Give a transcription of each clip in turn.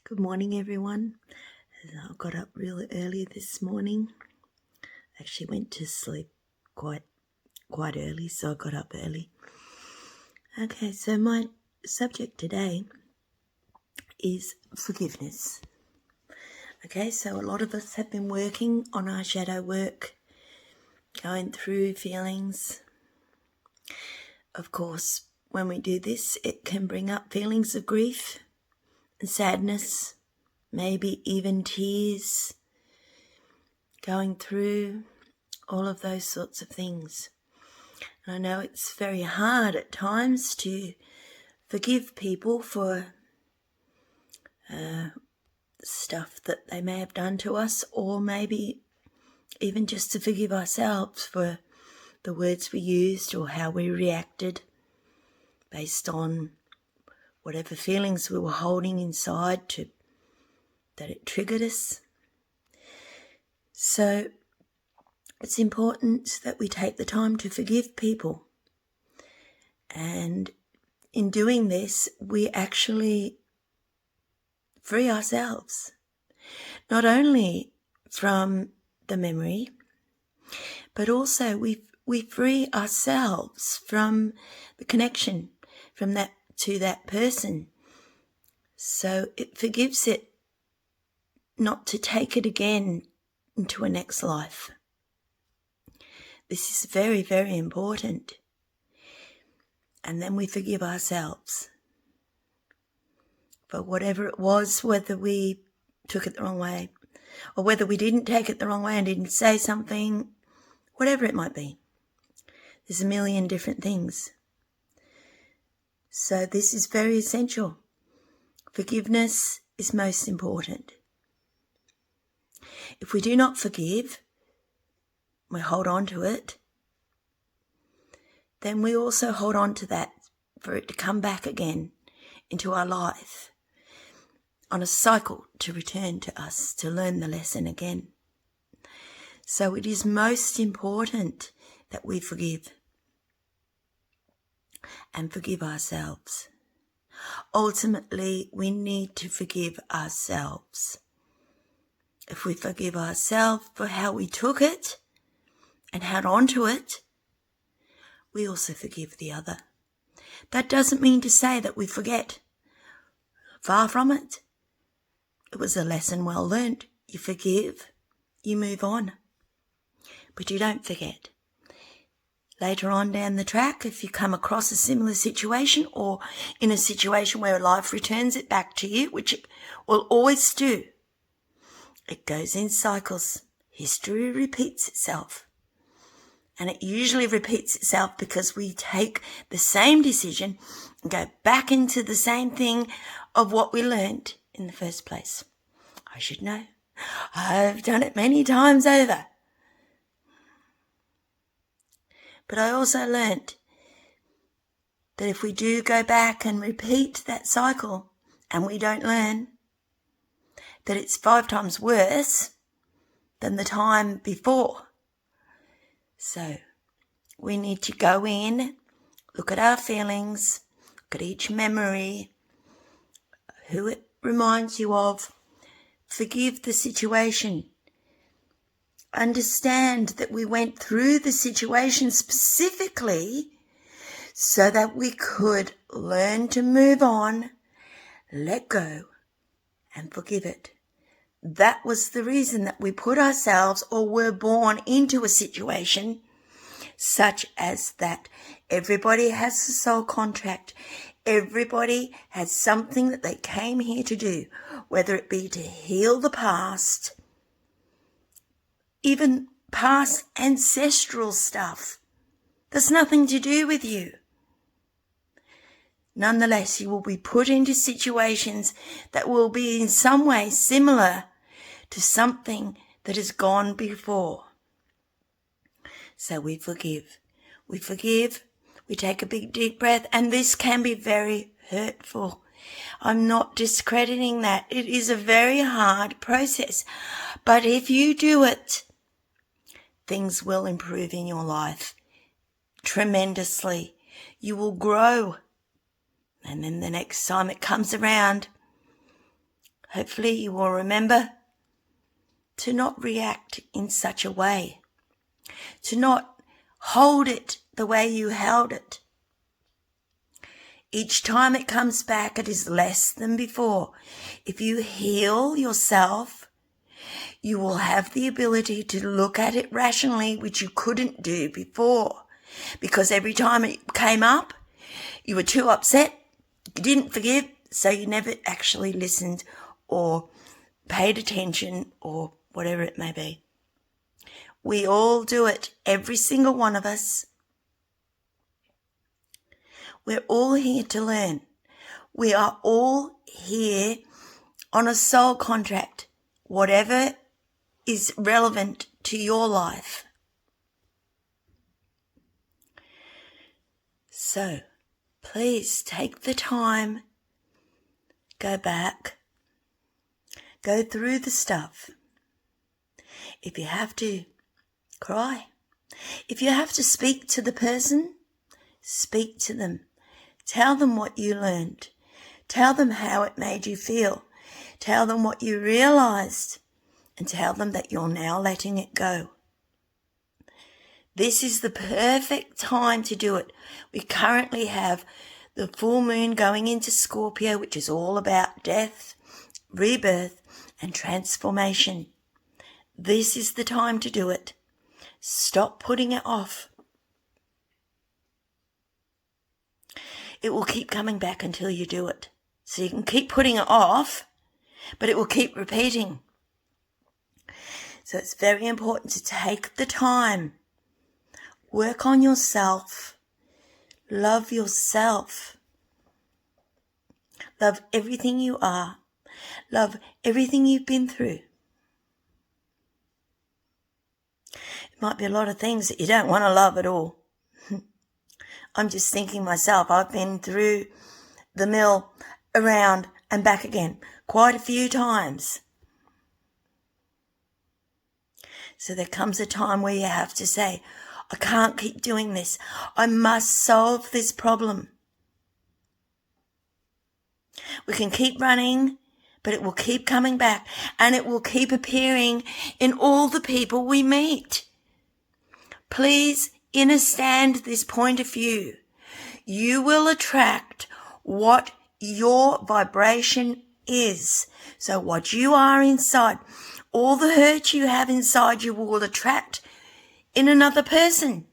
Good morning, everyone. I got up really early this morning. Actually went to sleep quite early, so I got up early. Okay, so my subject today is forgiveness. Okay, so a lot of us have been working on our shadow work, going through feelings. Of course, when we do this, it can bring up feelings of grief and sadness, maybe even tears, going through all of those sorts of things. And I know it's very hard at times to forgive people for stuff that they may have done to us, or maybe even just to forgive ourselves for the words we used or how we reacted based on whatever feelings we were holding inside that it triggered us. So it's important that we take the time to forgive people. And in doing this, we actually free ourselves, not only from the memory, but also we free ourselves from the connection from that to that person. So it forgives it not to take it again into a next life. This is very, very important. And then we forgive ourselves for whatever it was, whether we took it the wrong way or whether we didn't take it the wrong way and didn't say something, whatever it might be. There's a million different things. So this is very essential. Forgiveness is most important. If we do not forgive, we hold on to it, then we also hold on to that for it to come back again into our life on a cycle to return to us, to learn the lesson again. So it is most important that we forgive and forgive ourselves. Ultimately, we need to forgive ourselves. If we forgive ourselves for how we took it and held on to it, we also forgive the other. That doesn't mean to say that we forget. Far from it. It was a lesson well learned. You forgive, you move on. But you don't forget. Later on down the track, if you come across a similar situation or in a situation where life returns it back to you, which it will always do, it goes in cycles. History repeats itself. And it usually repeats itself because we take the same decision and go back into the same thing of what we learned in the first place. I should know. I've done it many times over. But I also learnt that if we do go back and repeat that cycle and we don't learn, that it's 5 times worse than the time before. So we need to go in, look at our feelings, look at each memory, who it reminds you of, forgive the situation. Understand that we went through the situation specifically so that we could learn to move on, let go, and forgive it. That was the reason that we put ourselves or were born into a situation such as that. Everybody has a soul contract. Everybody has something that they came here to do, whether it be to heal the past, even past ancestral stuff. There's nothing to do with you. Nonetheless, you will be put into situations that will be in some way similar to something that has gone before. So we forgive. We take a big deep breath, and this can be very hurtful. I'm not discrediting that. It is a very hard process. But if you do it, things will improve in your life tremendously. You will grow. And then the next time it comes around, hopefully you will remember to not react in such a way, to not hold it the way you held it. Each time it comes back, it is less than before. If you heal yourself, you will have the ability to look at it rationally, which you couldn't do before. Because every time it came up, you were too upset, you didn't forgive, so you never actually listened or paid attention or whatever it may be. We all do it, every single one of us. We're all here to learn. We are all here on a soul contract, whatever is relevant to your life. So, please take the time, go back, go through the stuff. If you have to, cry. If you have to speak to the person, speak to them. Tell them what you learned. Tell them how it made you feel. Tell them what you realized, and tell them that you're now letting it go. This is the perfect time to do it. We currently have the full moon going into Scorpio, which is all about death, rebirth, and transformation. This is the time to do it. Stop putting it off. It will keep coming back until you do it. So you can keep putting it off, but it will keep repeating. So it's very important to take the time, work on yourself, love yourself, love everything you are, love everything you've been through. It might be a lot of things that you don't want to love at all. I'm just thinking myself, I've been through the mill, around and back again quite a few times. So there comes a time where you have to say, I can't keep doing this. I must solve this problem. We can keep running, but it will keep coming back, and it will keep appearing in all the people we meet. Please understand this point of view. You will attract what your vibration is. So what you are inside, all the hurt you have inside you will attract in another person.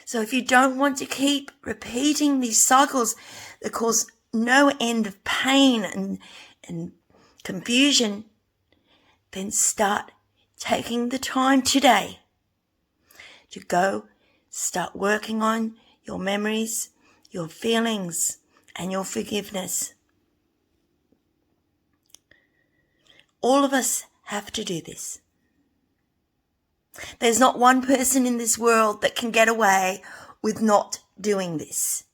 So if you don't want to keep repeating these cycles that cause no end of pain and confusion, then start taking the time today to go start working on your memories, your feelings, and your forgiveness. All of us have to do this. There's not one person in this world that can get away with not doing this.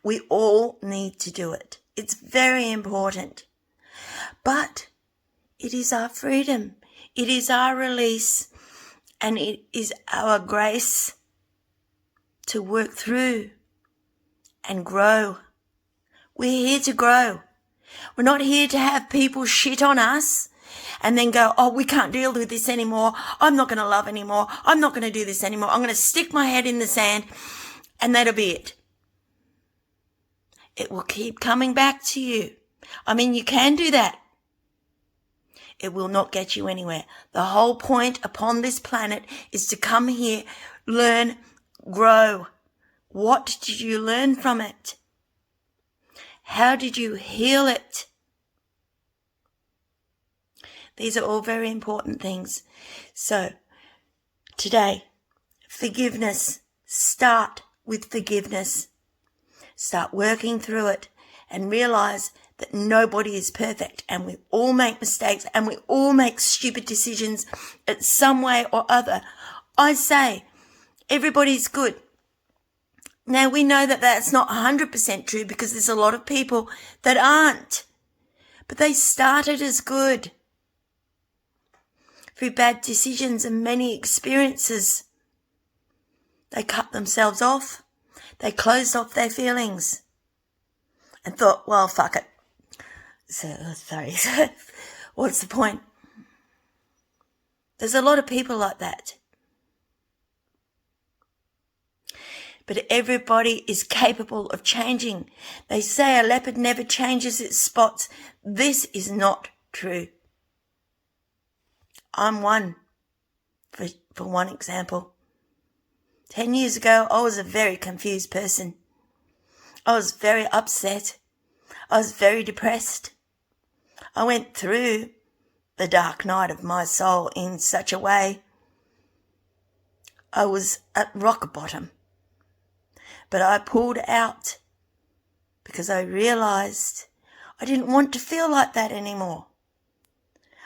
We all need to do it. It's very important. But it is our freedom. It is our release. And it is our grace to work through and grow. We're here to grow. We're not here to have people shit on us and then go, oh, we can't deal with this anymore. I'm not going to love anymore. I'm not going to do this anymore. I'm going to stick my head in the sand and that'll be it. It will keep coming back to you. I mean, you can do that. It will not get you anywhere. The whole point upon this planet is to come here, learn, grow. What did you learn from it? How did you heal it? These are all very important things. So, today, forgiveness. Start with forgiveness. Start working through it and realize that nobody is perfect and we all make mistakes and we all make stupid decisions in some way or other. I say everybody's good. Now we know that that's not 100% true because there's a lot of people that aren't, but they started as good through bad decisions and many experiences. They cut themselves off. They closed off their feelings. and thought, well, fuck it. So, sorry. What's the point? There's a lot of people like that. But everybody is capable of changing. They say a leopard never changes its spots. This is not true. I'm one, for one example. 10 years ago, I was a very confused person. I was very upset. I was very depressed. I went through the dark night of my soul in such a way. I was at rock bottom. But I pulled out because I realized I didn't want to feel like that anymore.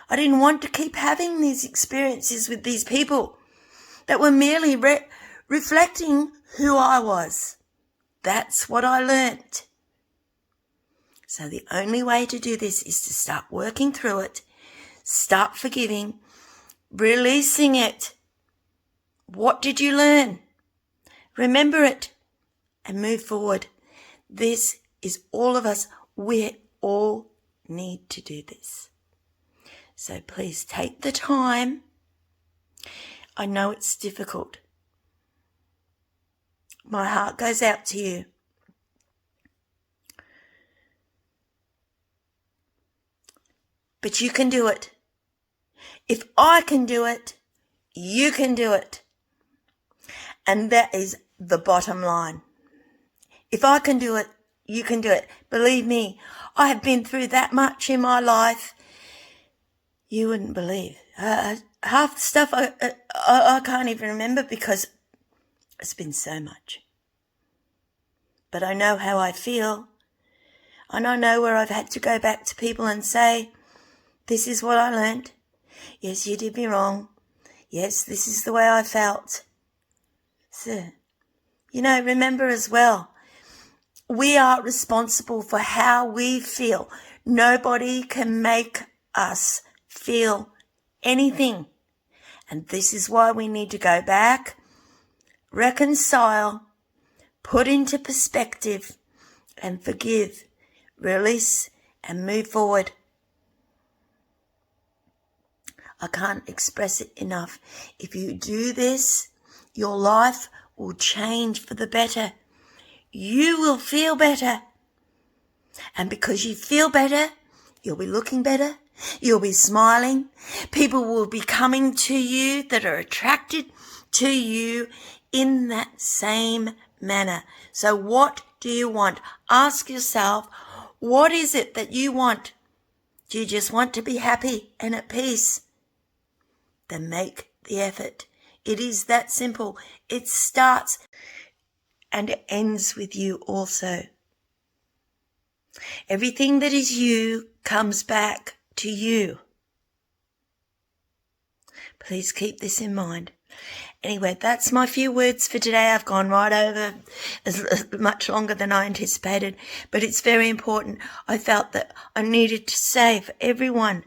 I didn't want to keep having these experiences with these people that were merely reflecting who I was. That's what I learnt. So the only way to do this is to start working through it, start forgiving, releasing it. What did you learn? Remember it and move forward. This is all of us. We all need to do this. So please take the time. I know it's difficult. My heart goes out to you. But you can do it. If I can do it, you can do it. And that is the bottom line. If I can do it, you can do it. Believe me, I have been through that much in my life. You wouldn't believe. Half the stuff I can't even remember because it's been so much. But I know how I feel. And I know where I've had to go back to people and say, this is what I learned. Yes, you did me wrong. Yes, this is the way I felt. So, remember as well, we are responsible for how we feel. Nobody can make us feel anything. And this is why we need to go back, reconcile, put into perspective, and forgive, release, and move forward. I can't express it enough. If you do this, your life will change for the better. You will feel better. And because you feel better, you'll be looking better. You'll be smiling. People will be coming to you that are attracted to you in that same manner. So what do you want? Ask yourself, what is it that you want? Do you just want to be happy and at peace? Then make the effort. It is that simple. It starts and it ends with you also. Everything that is you comes back to you. Please keep this in mind. Anyway, that's my few words for today. I've gone right over as much longer than I anticipated, but it's very important. I felt that I needed to say for everyone,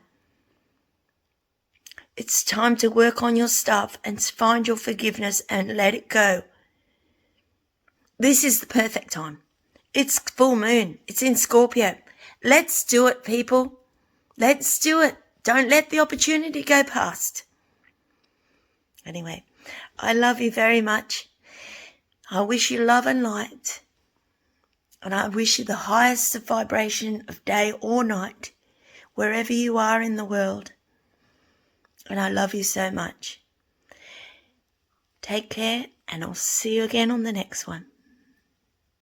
it's time to work on your stuff and find your forgiveness and let it go. This is the perfect time. It's full moon. It's in Scorpio. Let's do it, people. Let's do it. Don't let the opportunity go past. Anyway, I love you very much. I wish you love and light. And I wish you the highest of vibration of day or night, wherever you are in the world. And I love you so much. Take care, and I'll see you again on the next one.